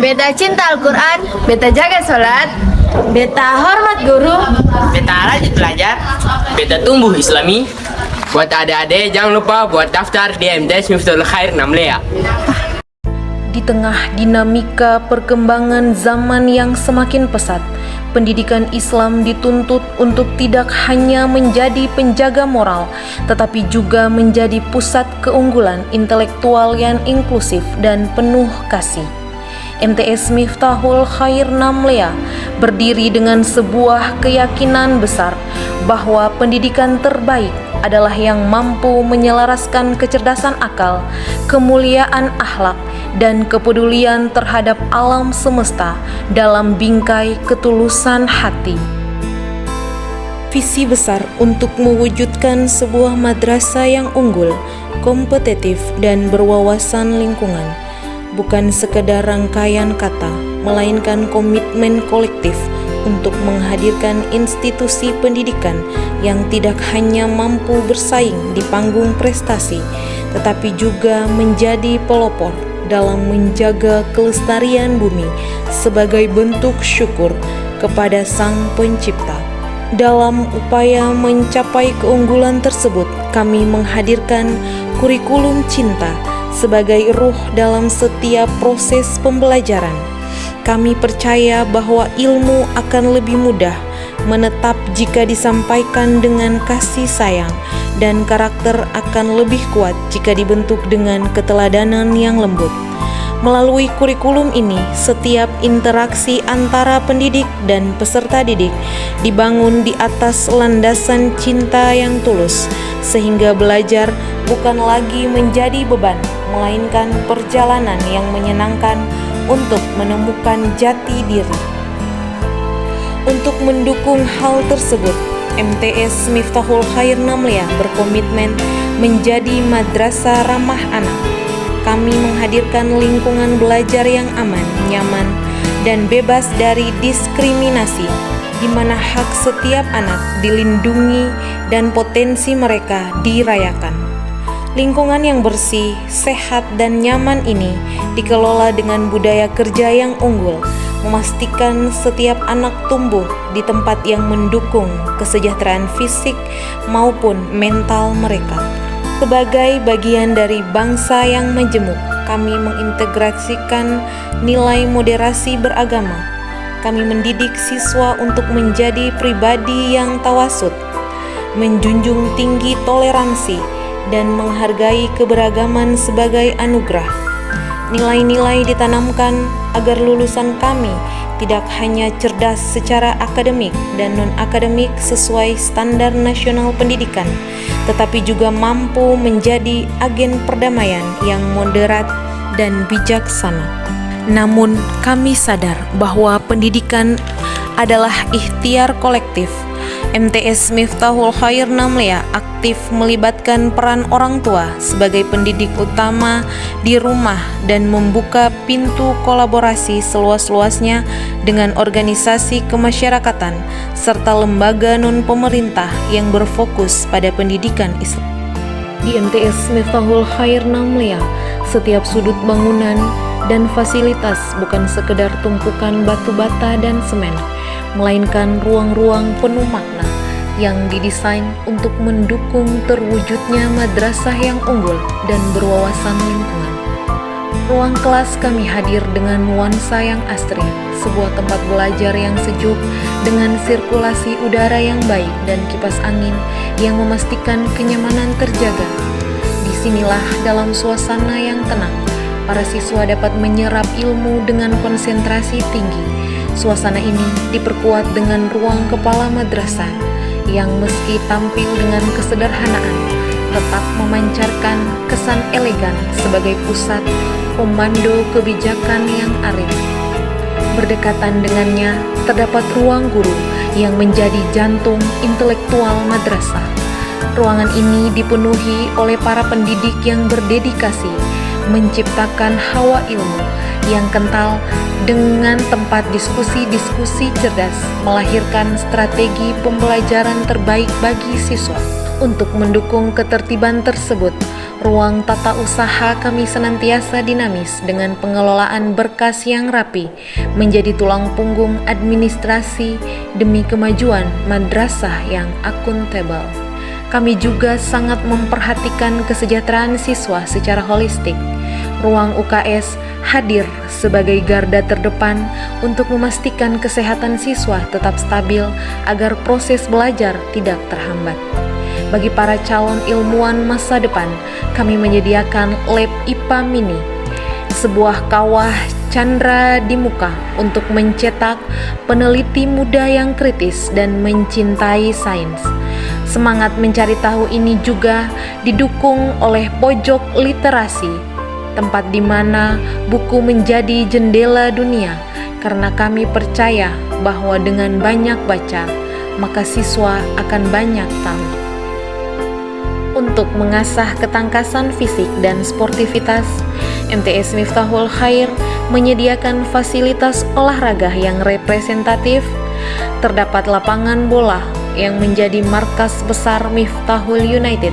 Beta cinta Al-Quran, beta jaga sholat, beta hormat guru, Beta rajin belajar, beta tumbuh islami. Buat adik-adik jangan lupa buat daftar di MTS Miftahul Khair Namlea. Di tengah dinamika perkembangan zaman yang semakin pesat, pendidikan Islam dituntut untuk tidak hanya menjadi penjaga moral, tetapi juga menjadi pusat keunggulan intelektual yang inklusif dan penuh kasih. MTS Miftahul Khair Namlea berdiri dengan sebuah keyakinan besar bahwa pendidikan terbaik adalah yang mampu menyelaraskan kecerdasan akal, kemuliaan akhlak, dan kepedulian terhadap alam semesta dalam bingkai ketulusan hati. Visi besar untuk mewujudkan sebuah madrasah yang unggul, kompetitif, dan berwawasan lingkungan bukan sekedar rangkaian kata, melainkan komitmen kolektif untuk menghadirkan institusi pendidikan yang tidak hanya mampu bersaing di panggung prestasi, tetapi juga menjadi pelopor dalam menjaga kelestarian bumi sebagai bentuk syukur kepada Sang Pencipta. Dalam upaya mencapai keunggulan tersebut, kami menghadirkan kurikulum cinta sebagai ruh dalam setiap proses pembelajaran. Kami percaya bahwa ilmu akan lebih mudah menetap jika disampaikan dengan kasih sayang, dan karakter akan lebih kuat jika dibentuk dengan keteladanan yang lembut. Melalui kurikulum ini, setiap interaksi antara pendidik dan peserta didik dibangun di atas landasan cinta yang tulus, sehingga belajar bukan lagi menjadi beban, melainkan perjalanan yang menyenangkan untuk menemukan jati diri. Untuk mendukung hal tersebut, MTS Miftahul Khair Namlea berkomitmen menjadi madrasah ramah anak. Kami menghadirkan lingkungan belajar yang aman, nyaman, dan bebas dari diskriminasi, di mana hak setiap anak dilindungi dan potensi mereka dirayakan. Lingkungan yang bersih, sehat, dan nyaman ini dikelola dengan budaya kerja yang unggul, memastikan setiap anak tumbuh di tempat yang mendukung kesejahteraan fisik maupun mental mereka. Sebagai bagian dari bangsa yang majemuk, kami mengintegrasikan nilai moderasi beragama. Kami mendidik siswa untuk menjadi pribadi yang tawasud, menjunjung tinggi toleransi, dan menghargai keberagaman sebagai anugerah. Nilai-nilai ditanamkan agar lulusan kami tidak hanya cerdas secara akademik dan non-akademik sesuai standar nasional pendidikan, tetapi juga mampu menjadi agen perdamaian yang moderat dan bijaksana. Namun, kami sadar bahwa pendidikan adalah ikhtiar kolektif. MTS Miftahul Khair Namlea aktif melibatkan peran orang tua sebagai pendidik utama di rumah dan membuka pintu kolaborasi seluas-luasnya dengan organisasi kemasyarakatan serta lembaga non-pemerintah yang berfokus pada pendidikan Islam. Di MTS Miftahul Khair Namlea, setiap sudut bangunan dan fasilitas bukan sekedar tumpukan batu bata dan semen, melainkan ruang-ruang penuh makna yang didesain untuk mendukung terwujudnya madrasah yang unggul dan berwawasan lingkungan. Ruang kelas kami hadir dengan nuansa yang asri, sebuah tempat belajar yang sejuk dengan sirkulasi udara yang baik dan kipas angin yang memastikan kenyamanan terjaga. Disinilah dalam suasana yang tenang, para siswa dapat menyerap ilmu dengan konsentrasi tinggi. Suasana ini diperkuat dengan ruang kepala madrasah yang meski tampil dengan kesederhanaan, tetap memancarkan kesan elegan sebagai pusat komando kebijakan yang arif. Berdekatan dengannya terdapat ruang guru yang menjadi jantung intelektual madrasah. Ruangan ini dipenuhi oleh para pendidik yang berdedikasi menciptakan hawa ilmu yang kental dengan tempat diskusi-diskusi cerdas, melahirkan strategi pembelajaran terbaik bagi siswa. Untuk mendukung ketertiban tersebut, ruang tata usaha kami senantiasa dinamis dengan pengelolaan berkas yang rapi, menjadi tulang punggung administrasi demi kemajuan madrasah yang akuntabel. Kami juga sangat memperhatikan kesejahteraan siswa secara holistik. Ruang UKS hadir sebagai garda terdepan untuk memastikan kesehatan siswa tetap stabil agar proses belajar tidak terhambat. Bagi para calon ilmuwan masa depan, kami menyediakan lab IPA Mini, sebuah kawah candra di muka untuk mencetak peneliti muda yang kritis dan mencintai sains. Semangat mencari tahu ini juga didukung oleh pojok literasi, tempat di mana buku menjadi jendela dunia, karena kami percaya bahwa dengan banyak baca, maka siswa akan banyak tahu. Untuk mengasah ketangkasan fisik dan sportivitas, MTS Miftahul Khair menyediakan fasilitas olahraga yang representatif. Terdapat lapangan bola yang menjadi markas besar Miftahul United,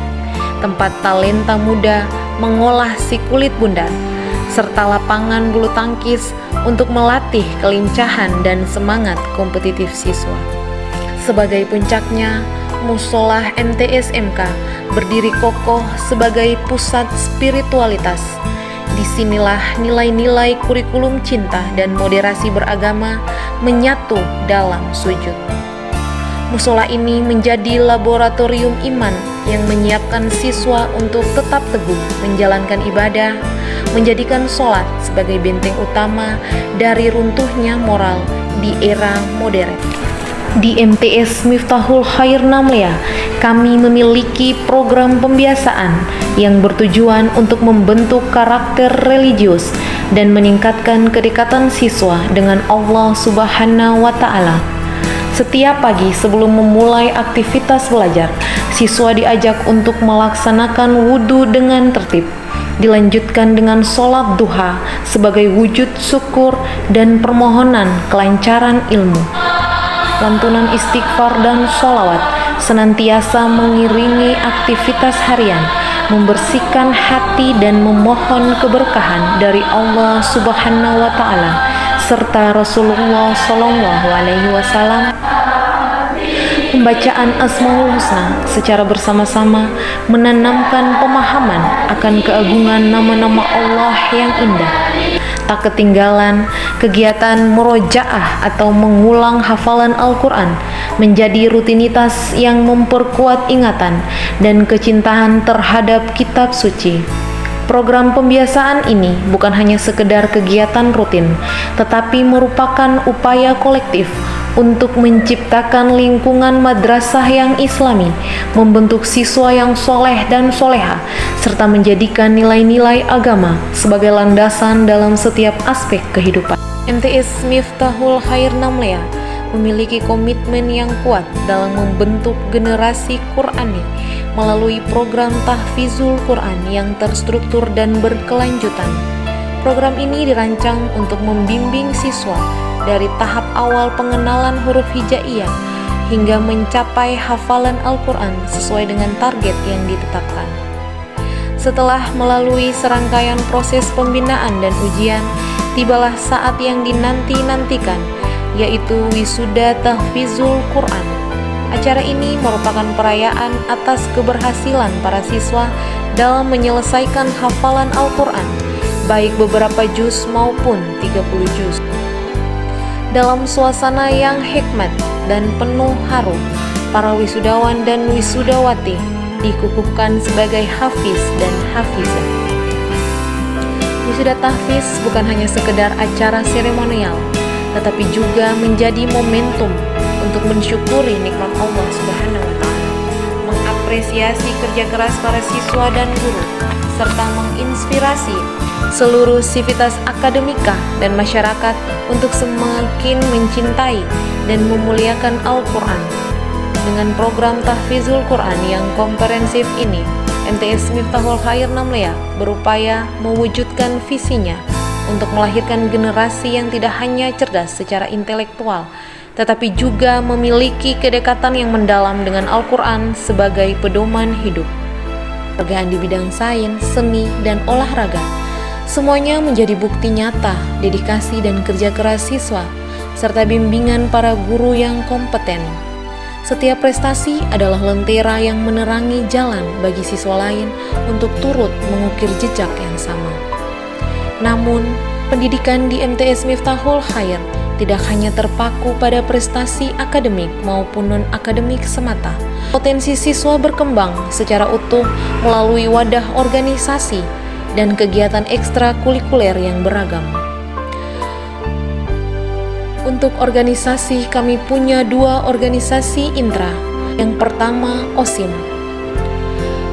tempat talenta muda mengolah si kulit bundar, serta lapangan bulu tangkis untuk melatih kelincahan dan semangat kompetitif siswa. Sebagai puncaknya, Musolah MTS MK berdiri kokoh sebagai pusat spiritualitas. Disinilah nilai-nilai kurikulum cinta dan moderasi beragama menyatu dalam sujud. Musola ini menjadi laboratorium iman yang menyiapkan siswa untuk tetap teguh menjalankan ibadah, menjadikan sholat sebagai benteng utama dari runtuhnya moral di era modern. Di MTS Miftahul Khair Namlia, kami memiliki program pembiasaan yang bertujuan untuk membentuk karakter religius dan meningkatkan kedekatan siswa dengan Allah Subhanahu wa Ta'ala. Setiap pagi sebelum memulai aktivitas belajar, siswa diajak untuk melaksanakan wudhu dengan tertib. Dilanjutkan dengan sholat duha sebagai wujud syukur dan permohonan kelancaran ilmu. Lantunan istighfar dan sholawat senantiasa mengiringi aktivitas harian, membersihkan hati dan memohon keberkahan dari Allah Subhanahu wa Ta'ala serta Rasulullah Shallallahu Alaihi Wasallam. Pembacaan Asmaul Husna secara bersama-sama menanamkan pemahaman akan keagungan nama-nama Allah yang indah. Tak ketinggalan, kegiatan murojaah atau mengulang hafalan Al-Quran menjadi rutinitas yang memperkuat ingatan dan kecintaan terhadap kitab suci. Program pembiasaan ini bukan hanya sekedar kegiatan rutin, tetapi merupakan upaya kolektif untuk menciptakan lingkungan madrasah yang islami, membentuk siswa yang soleh dan soleha, serta menjadikan nilai-nilai agama sebagai landasan dalam setiap aspek kehidupan. MTS Miftahul Khair Namlia memiliki komitmen yang kuat dalam membentuk generasi Qur'ani melalui program tahfizul Quran yang terstruktur dan berkelanjutan. Program ini dirancang untuk membimbing siswa dari tahap awal pengenalan huruf hijaiyah hingga mencapai hafalan Al-Quran sesuai dengan target yang ditetapkan. Setelah melalui serangkaian proses pembinaan dan ujian, tibalah saat yang dinanti-nantikan, yaitu wisuda tahfizul Quran. Acara ini merupakan perayaan atas keberhasilan para siswa dalam menyelesaikan hafalan Al-Quran, baik beberapa juz maupun 30 juz. Dalam suasana yang hikmat dan penuh haru, para wisudawan dan wisudawati dikukuhkan sebagai hafiz dan hafizah. Wisuda tahfiz bukan hanya sekedar acara seremonial, tetapi juga menjadi momentum untuk mensyukuri nikmat Allah Subhanahu wa Ta'ala, mengapresiasi kerja keras para siswa dan guru, serta menginspirasi seluruh sivitas akademika dan masyarakat untuk semakin mencintai dan memuliakan Al-Quran. Dengan program tahfizul Quran yang komprehensif ini, MTS Miftahul Khair Namlia berupaya mewujudkan visinya untuk melahirkan generasi yang tidak hanya cerdas secara intelektual, tetapi juga memiliki kedekatan yang mendalam dengan Al-Quran sebagai pedoman hidup. Penghargaan di bidang sains, seni, dan olahraga, semuanya menjadi bukti nyata dedikasi dan kerja keras siswa, serta bimbingan para guru yang kompeten. Setiap prestasi adalah lentera yang menerangi jalan bagi siswa lain untuk turut mengukir jejak yang sama. Namun, pendidikan di MTS Miftahul Khair tidak hanya terpaku pada prestasi akademik maupun non-akademik semata. Potensi siswa berkembang secara utuh melalui wadah organisasi dan kegiatan ekstrakurikuler yang beragam. Untuk organisasi, kami punya 2 organisasi intra. Yang pertama, OSIM,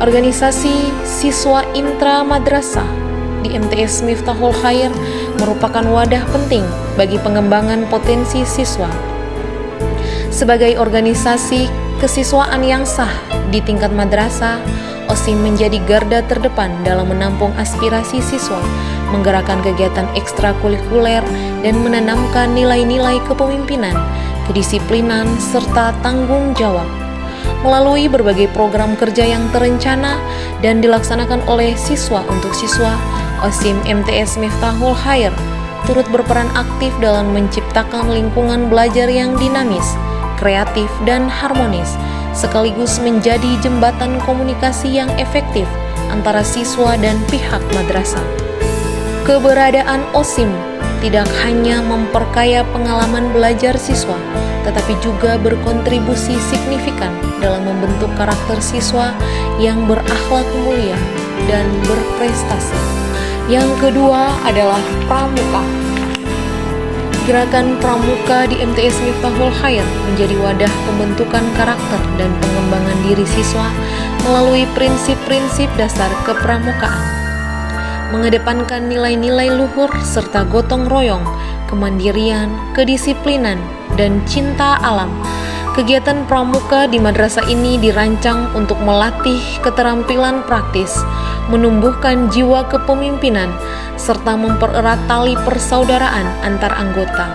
Organisasi Siswa Intra Madrasah di MTS Miftahul Khair, merupakan wadah penting bagi pengembangan potensi siswa. Sebagai organisasi kesiswaan yang sah di tingkat madrasah, OSIM menjadi garda terdepan dalam menampung aspirasi siswa, menggerakkan kegiatan ekstrakurikuler, dan menanamkan nilai-nilai kepemimpinan, kedisiplinan, serta tanggung jawab. Melalui berbagai program kerja yang terencana dan dilaksanakan oleh siswa untuk siswa, OSIM MTS Miftahul Khair turut berperan aktif dalam menciptakan lingkungan belajar yang dinamis, kreatif, dan harmonis, sekaligus menjadi jembatan komunikasi yang efektif antara siswa dan pihak madrasah. Keberadaan OSIM tidak hanya memperkaya pengalaman belajar siswa, tetapi juga berkontribusi signifikan dalam membentuk karakter siswa yang berakhlak mulia dan berprestasi. Yang kedua adalah Pramuka. Gerakan Pramuka di MTS Miftahul Khair menjadi wadah pembentukan karakter dan pengembangan diri siswa melalui prinsip-prinsip dasar kepramukaan, mengedepankan nilai-nilai luhur serta gotong royong, kemandirian, kedisiplinan, dan cinta alam. Kegiatan pramuka di madrasah ini dirancang untuk melatih keterampilan praktis, menumbuhkan jiwa kepemimpinan, serta mempererat tali persaudaraan antar anggota.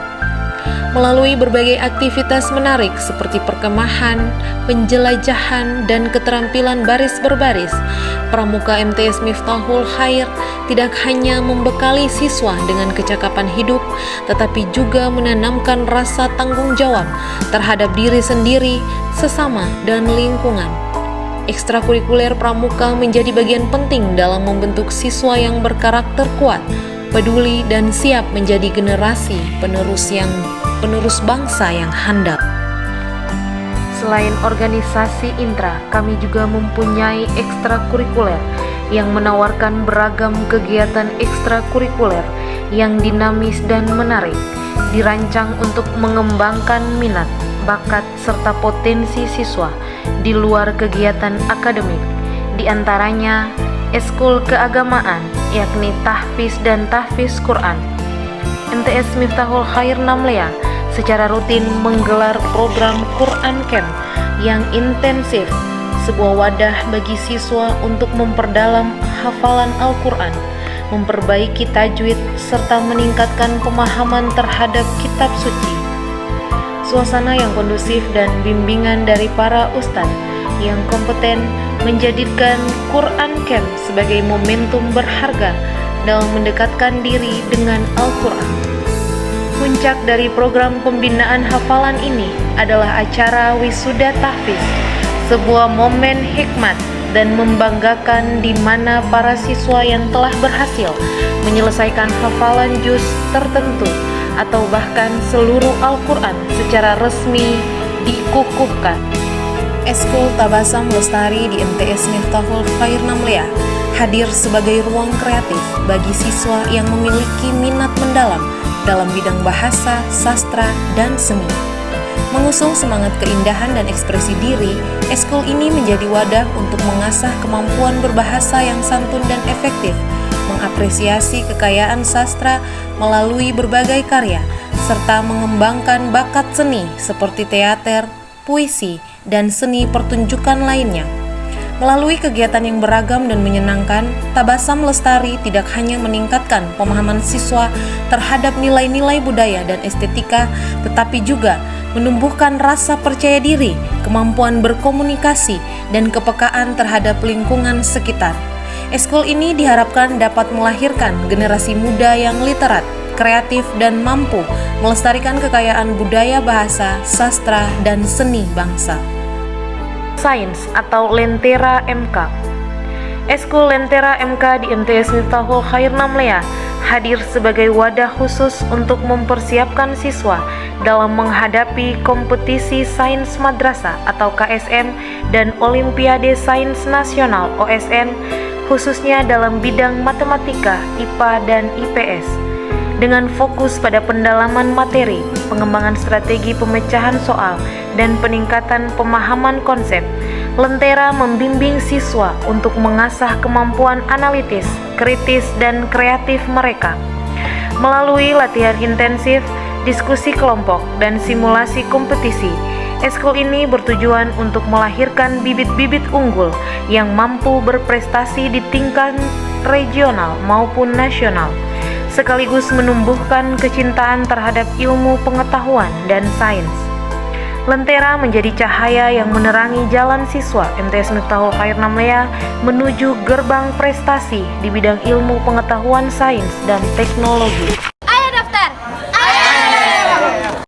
Melalui berbagai aktivitas menarik seperti perkemahan, penjelajahan, dan keterampilan baris berbaris, Pramuka MTS Miftahul Khair tidak hanya membekali siswa dengan kecakapan hidup, tetapi juga menanamkan rasa tanggung jawab terhadap diri sendiri, sesama, dan lingkungan. Ekstrakurikuler Pramuka menjadi bagian penting dalam membentuk siswa yang berkarakter kuat, peduli, dan siap menjadi generasi penerus bangsa yang handal. Selain organisasi intra, kami juga mempunyai ekstrakurikuler yang menawarkan beragam kegiatan ekstrakurikuler yang dinamis dan menarik, dirancang untuk mengembangkan minat, bakat, serta potensi siswa di luar kegiatan akademik. Di antaranya, eskul keagamaan, yakni tahfiz dan tahfiz Quran. MTS Miftahul Khair Namlea secara rutin menggelar program Quran Camp yang intensif, sebuah wadah bagi siswa untuk memperdalam hafalan Al-Quran, memperbaiki tajwid, serta meningkatkan pemahaman terhadap kitab suci. Suasana yang kondusif dan bimbingan dari para ustadz yang kompeten menjadikan Quran Camp sebagai momentum berharga dalam mendekatkan diri dengan Al-Quran. Puncak dari program pembinaan hafalan ini adalah acara Wisuda Tahfiz, sebuah momen hikmat dan membanggakan di mana para siswa yang telah berhasil menyelesaikan hafalan juz tertentu atau bahkan seluruh Al-Quran secara resmi dikukuhkan. Eskul Tabasam Lestari di MTS Miftahul Khair Namlea hadir sebagai ruang kreatif bagi siswa yang memiliki minat mendalam dalam bidang bahasa, sastra, dan seni. Mengusung semangat keindahan dan ekspresi diri, eskul ini menjadi wadah untuk mengasah kemampuan berbahasa yang santun dan efektif, mengapresiasi kekayaan sastra melalui berbagai karya, serta mengembangkan bakat seni seperti teater, puisi, dan seni pertunjukan lainnya. Melalui kegiatan yang beragam dan menyenangkan, Tabasam Lestari tidak hanya meningkatkan pemahaman siswa terhadap nilai-nilai budaya dan estetika, tetapi juga menumbuhkan rasa percaya diri, kemampuan berkomunikasi, dan kepekaan terhadap lingkungan sekitar. Eskul ini diharapkan dapat melahirkan generasi muda yang literat, kreatif, dan mampu melestarikan kekayaan budaya, bahasa, sastra, dan seni bangsa. Sains atau Lentera MK. Eskul Lentera MK di MTS Miftahul Khair Namlia hadir sebagai wadah khusus untuk mempersiapkan siswa dalam menghadapi kompetisi sains madrasah atau KSM dan Olimpiade Sains Nasional OSN, khususnya dalam bidang matematika, IPA, dan IPS. Dengan fokus pada pendalaman materi, pengembangan strategi pemecahan soal, dan peningkatan pemahaman konsep, Lentera membimbing siswa untuk mengasah kemampuan analitis, kritis, dan kreatif mereka. Melalui latihan intensif, diskusi kelompok, dan simulasi kompetisi, eskul ini bertujuan untuk melahirkan bibit-bibit unggul yang mampu berprestasi di tingkat regional maupun nasional, sekaligus menumbuhkan kecintaan terhadap ilmu pengetahuan dan sains. Lentera menjadi cahaya yang menerangi jalan siswa MTS Miftahul Khair Namlia menuju gerbang prestasi di bidang ilmu pengetahuan sains dan teknologi.